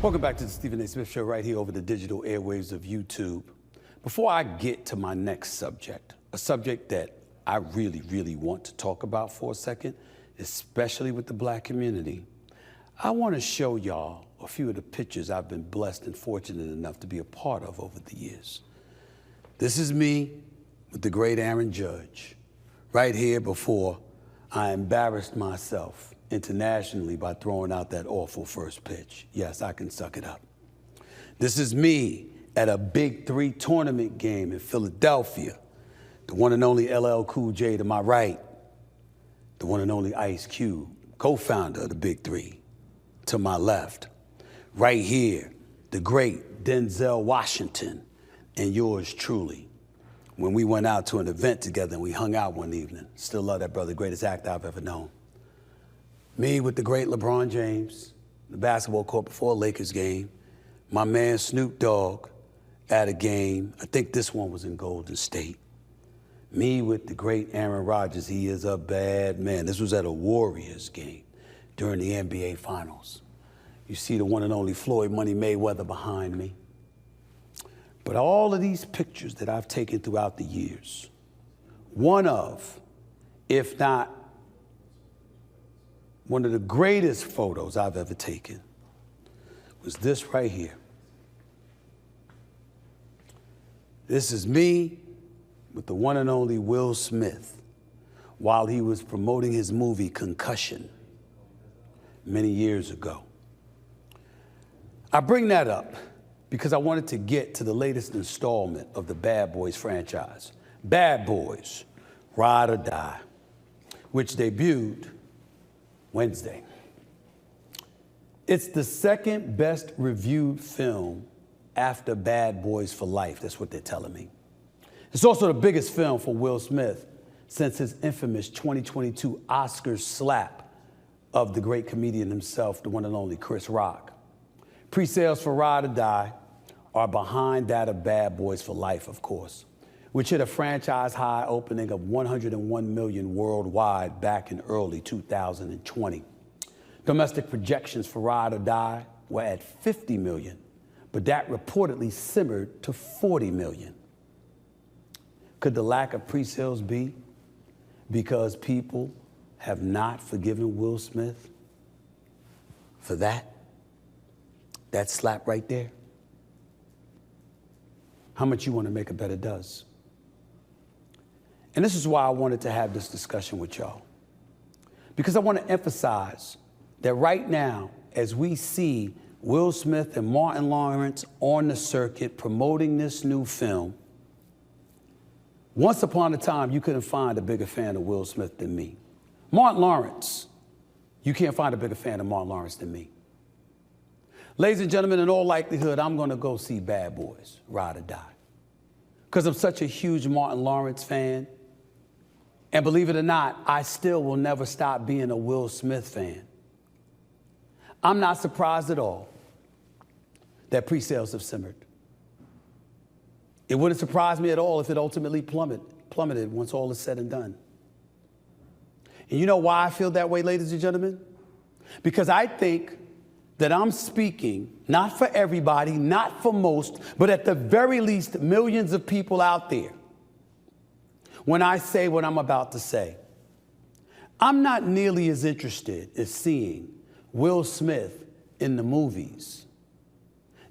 Welcome back to the Stephen A. Smith Show right here over the digital airwaves of YouTube. Before I get to my next subject, a subject that I really want to talk about for a second, especially with the black community, I want to show y'all a few of the pictures I've been blessed and fortunate enough to be a part of over the years. This is me with the great Aaron Judge, right here before I embarrassed myself internationally by throwing out that awful first pitch. Yes, I can suck it up. This is me at a Big 3 tournament game in Philadelphia. The one and only LL Cool J to my right. The one and only Ice Cube, co-founder of the Big 3, to my left. Right here, the great Denzel Washington and yours truly. When we went out to an event together and we hung out one evening. Still love that brother, greatest actor I've ever known. Me with the great LeBron James, the basketball court before a Lakers game. My man Snoop Dogg at a game. I think this one was in Golden State. Me with the great Aaron Rodgers. He is a bad man. This was at a Warriors game during the NBA Finals. You see the one and only Floyd Money Mayweather behind me. But all of these pictures that I've taken throughout the years, one of, if not one of the greatest photos I've ever taken was this right here. This is me with the one and only Will Smith while he was promoting his movie Concussion many years ago. I bring that up because I wanted to get to the latest installment of the Bad Boys franchise, Bad Boys, Ride or Die, which debuted Wednesday. It's the second best reviewed film after Bad Boys for Life. That's what they're telling me. It's also the biggest film for Will Smith since his infamous 2022 Oscar slap of the great comedian himself, the one and only Chris Rock. Pre-sales for Ride or Die are behind that of Bad Boys for Life, of course, which hit a franchise high opening of 101 million worldwide back in early 2020. Domestic projections for Ride or Die were at 50 million, but that reportedly simmered to 40 million. Could the lack of pre-sales be because people have not forgiven Will Smith for that slap right there? How much you want to make a bet it does? And this is why I wanted to have this discussion with y'all. Because I want to emphasize that right now, as we see Will Smith and Martin Lawrence on the circuit promoting this new film, once upon a time, you couldn't find a bigger fan of Will Smith than me. Martin Lawrence, you can't find a bigger fan of Martin Lawrence than me. Ladies and gentlemen, in all likelihood, I'm going to go see Bad Boys, Ride or Die. Because I'm such a huge Martin Lawrence fan. And believe it or not, I still will never stop being a Will Smith fan. I'm not surprised at all that pre-sales have simmered. It wouldn't surprise me at all if it ultimately plummeted once all is said and done. And you know why I feel that way, ladies and gentlemen? Because I think that I'm speaking not for everybody, not for most, but at the very least millions of people out there when I say what I'm about to say. I'm not nearly as interested as seeing Will Smith in the movies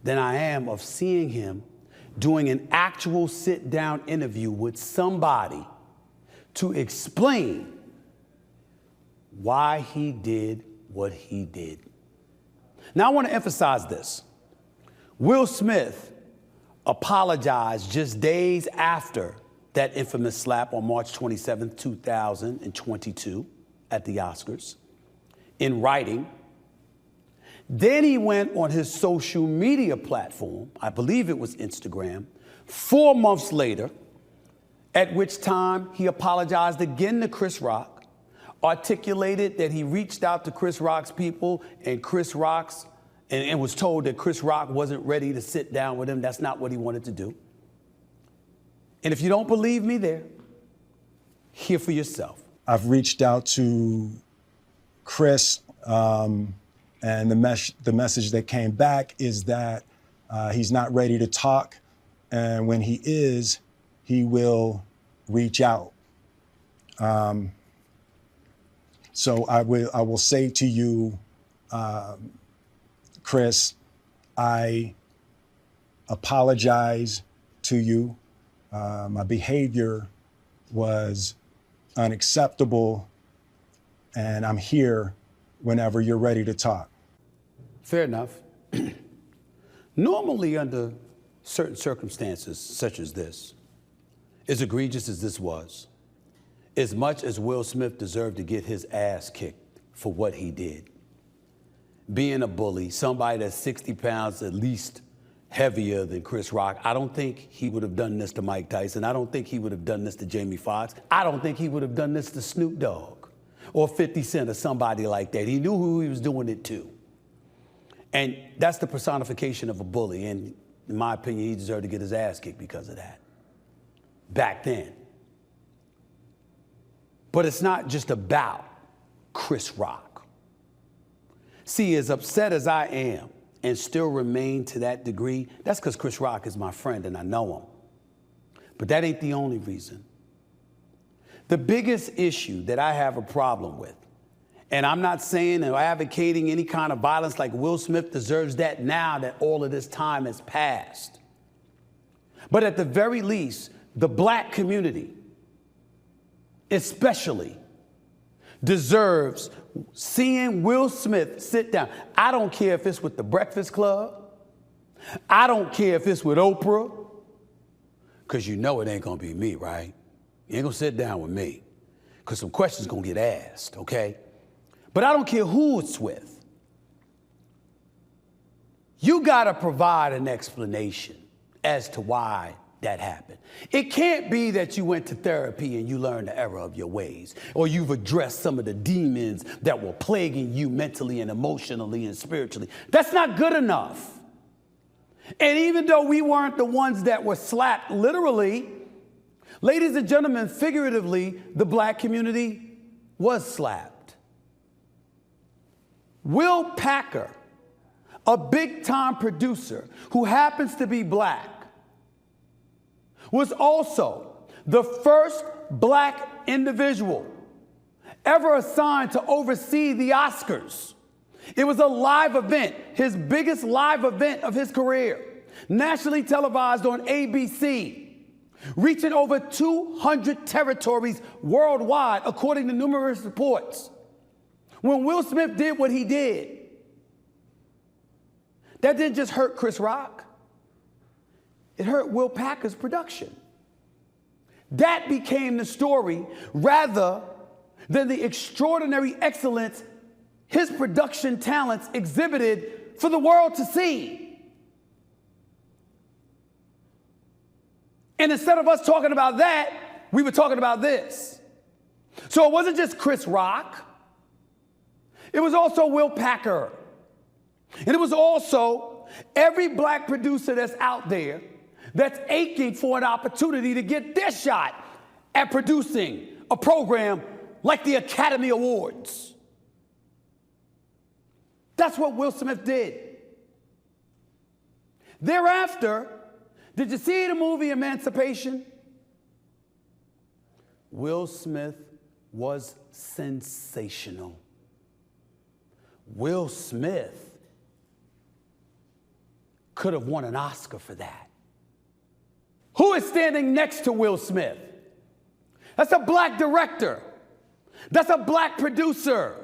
than I am of seeing him doing an actual sit-down interview with somebody to explain why he did what he did. Now, I want to emphasize this. Will Smith apologized just days after that infamous slap on March 27th, 2022 at the Oscars in writing. Then he went on his social media platform, I believe it was Instagram, 4 months later, at which time he apologized again to Chris Rock, articulated that he reached out to Chris Rock's people and was told that Chris Rock wasn't ready to sit down with him. That's not what he wanted to do. And if you don't believe me there, hear for yourself. I've reached out to Chris And the message that came back is that he's not ready to talk. And when he is, he will reach out. So I will say to you, Chris, I apologize to you. My behavior was unacceptable, and I'm here whenever you're ready to talk. Fair enough. Normally, under certain circumstances such as this, as egregious as this was, as much as Will Smith deserved to get his ass kicked for what he did, being a bully, somebody that's 60 pounds at least heavier than Chris Rock, I don't think he would have done this to Mike Tyson. I don't think he would have done this to Jamie Foxx. I don't think he would have done this to Snoop Dogg or 50 Cent or somebody like that. He knew who he was doing it to. And that's the personification of a bully. And in my opinion, he deserved to get his ass kicked because of that. Back then. But it's not just about Chris Rock. See, as upset as I am and still remain to that degree, that's because Chris Rock is my friend and I know him. But that ain't the only reason. The biggest issue that I have a problem with, and I'm not saying or advocating any kind of violence like Will Smith deserves that now that all of this time has passed. But at the very least, the black community especially deserves seeing Will Smith sit down. I don't care if it's with the Breakfast Club. I don't care if it's with Oprah. Because you know it ain't going to be me, right? You ain't going to sit down with me. Because some questions going to get asked, okay? But I don't care who it's with. You got to provide an explanation as to why that happened. It can't be that you went to therapy and you learned the error of your ways, or you've addressed some of the demons that were plaguing you mentally and emotionally and spiritually. That's not good enough. And even though we weren't the ones that were slapped literally, ladies and gentlemen, figuratively, the black community was slapped. Will Packer, a big-time producer who happens to be black, was also the first black individual ever assigned to oversee the Oscars. It was a live event, his biggest live event of his career, nationally televised on ABC, reaching over 200 territories worldwide, according to numerous reports. When Will Smith did what he did, that didn't just hurt Chris Rock. It hurt Will Packer's production. That became the story rather than the extraordinary excellence his production talents exhibited for the world to see. And instead of us talking about that, we were talking about this. So it wasn't just Chris Rock. It was also Will Packer. And it was also every black producer that's out there that's aching for an opportunity to get their shot at producing a program like the Academy Awards. That's what Will Smith did. Thereafter, did you see the movie Emancipation? Will Smith was sensational. Will Smith could have won an Oscar for that. Who is standing next to Will Smith? That's a black director. That's a black producer.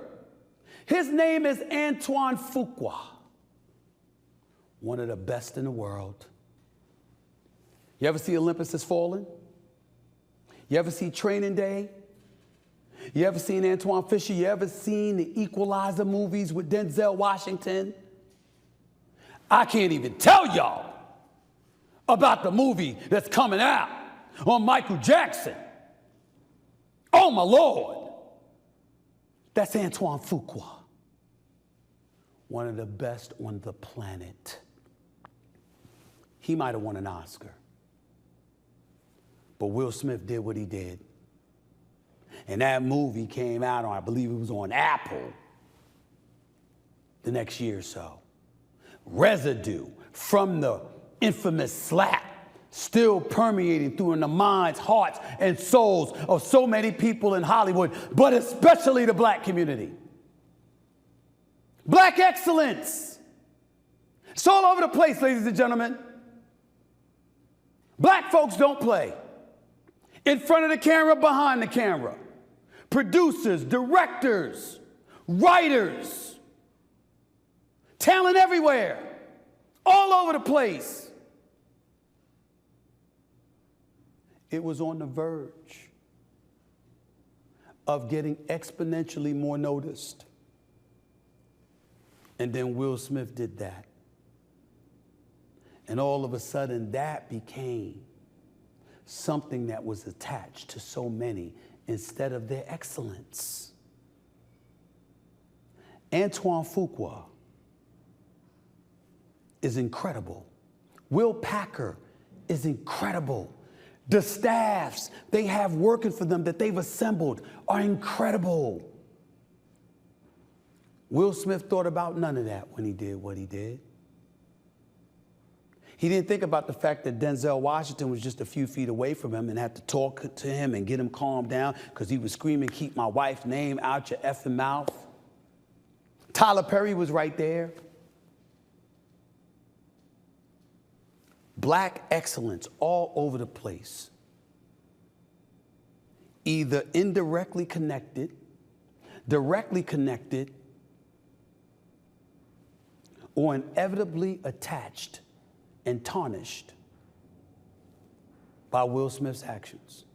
His name is Antoine Fuqua, one of the best in the world. You ever see Olympus Has Fallen? You ever see Training Day? You ever seen Antoine Fisher? You ever seen the Equalizer movies with Denzel Washington? I can't even tell y'all about the movie that's coming out on Michael Jackson. Oh, my Lord. That's Antoine Fuqua, one of the best on the planet. He might have won an Oscar, but Will Smith did what he did. And that movie came out on, I believe it was on Apple. the next year or so. Residue from the infamous slap still permeating through in the minds, hearts, and souls of so many people in Hollywood, but especially the black community. Black excellence. It's all over the place, ladies and gentlemen. Black folks don't play. In front of the camera, behind the camera. Producers, directors, writers. Talent everywhere. All over the place. It was on the verge of getting exponentially more noticed. And then Will Smith did that. And all of a sudden, that became something that was attached to so many instead of their excellence. Antoine Fuqua is incredible. Will Packer is incredible. The staffs they have working for them that they've assembled are incredible. Will Smith thought about none of that when he did what he did. He didn't think about the fact that Denzel Washington was just a few feet away from him and had to talk to him and get him calmed down because he was screaming, "Keep my wife's name out your effing mouth." Tyler Perry was right there. Black excellence all over the place. Either indirectly connected, directly connected, or inevitably attached and tarnished by Will Smith's actions.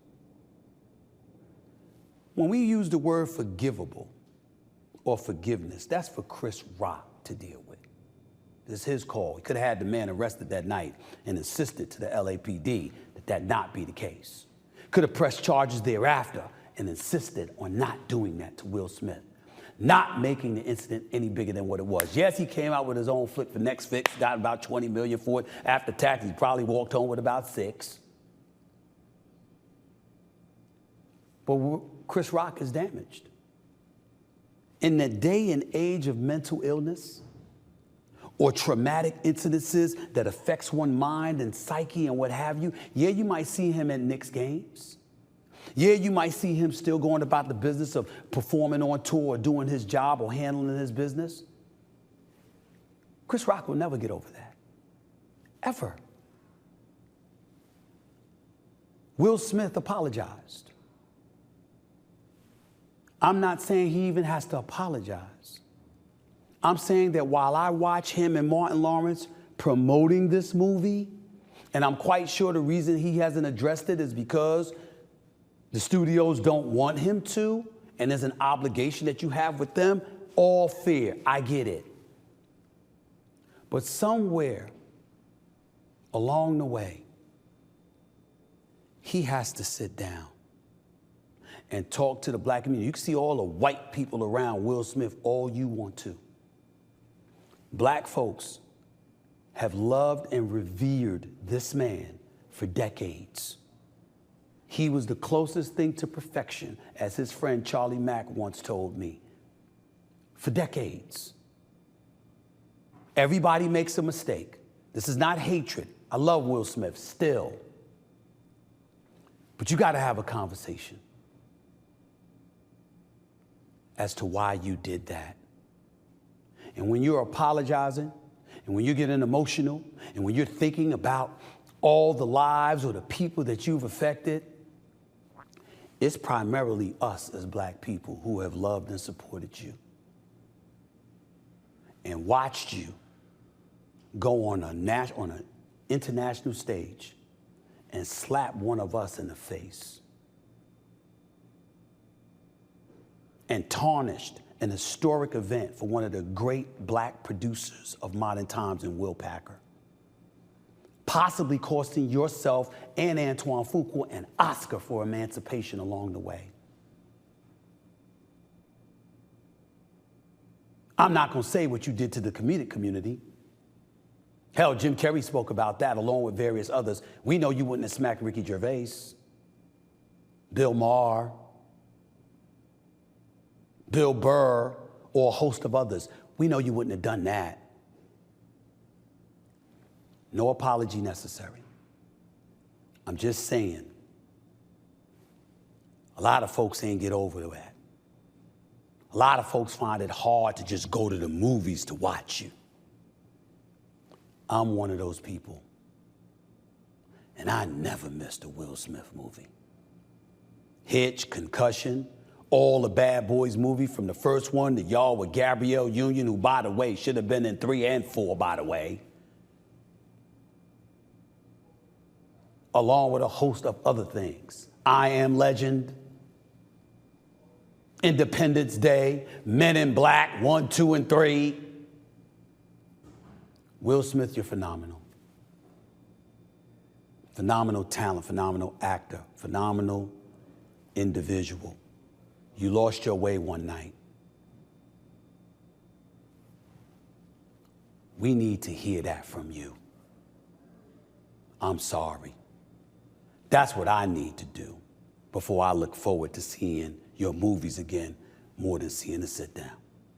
When we use the word forgivable or forgiveness, that's for Chris Rock to deal with. It's his call. He could have had the man arrested that night and insisted to the LAPD that that not be the case. Could have pressed charges thereafter and insisted on not doing that to Will Smith, not making the incident any bigger than what it was. Yes, he came out with his own flick for next fix, got about $20 million for it. After tax, he probably walked home with about $6 million. But Chris Rock is damaged. In the day and age of mental illness, or traumatic incidences that affects one's mind and psyche and what have you, yeah, you might see him at Knicks games. Yeah, you might see him still going about the business of performing on tour or doing his job or handling his business. Chris Rock will never get over that. Ever. Will Smith apologized. I'm not saying he even has to apologize. I'm saying that while I watch him and Martin Lawrence promoting this movie, and I'm quite sure the reason he hasn't addressed it is because the studios don't want him to, and there's an obligation that you have with them, all fair, I get it. But somewhere along the way, he has to sit down and talk to the black community. You can see all the white people around Will Smith all you want to. Black folks have loved and revered this man for decades. He was the closest thing to perfection, as his friend Charlie Mack once told me, for decades. Everybody makes a mistake. This is not hatred. I love Will Smith still. But you got to have a conversation as to why you did that. And when you're apologizing, and when you're getting emotional, and when you're thinking about all the lives or the people that you've affected, it's primarily us as black people who have loved and supported you and watched you go on an international stage and slap one of us in the face and tarnished an historic event for one of the great black producers of modern times in Will Packer, possibly costing yourself and Antoine Fuqua an Oscar for emancipation along the way. I'm not going to say what you did to the comedic community. Hell, Jim Carrey spoke about that along with various others. We know you wouldn't have smacked Ricky Gervais, Bill Maher, Bill Burr, or a host of others. We know you wouldn't have done that. No apology necessary. I'm just saying, a lot of folks ain't get over that. A lot of folks find it hard to just go to the movies to watch you. I'm one of those people. And I never missed a Will Smith movie. Hitch, Concussion, all the Bad Boys movie, from the first one to Y'all with Gabrielle Union, who, by the way, should have been in 3 and 4, by the way. Along with a host of other things. I Am Legend, Independence Day, Men in Black, 1, 2, and 3. Will Smith, you're phenomenal. Phenomenal talent, phenomenal actor, phenomenal individual. You lost your way one night. We need to hear that from you. I'm sorry. That's what I need to do before I look forward to seeing your movies again, more than seeing a sit down.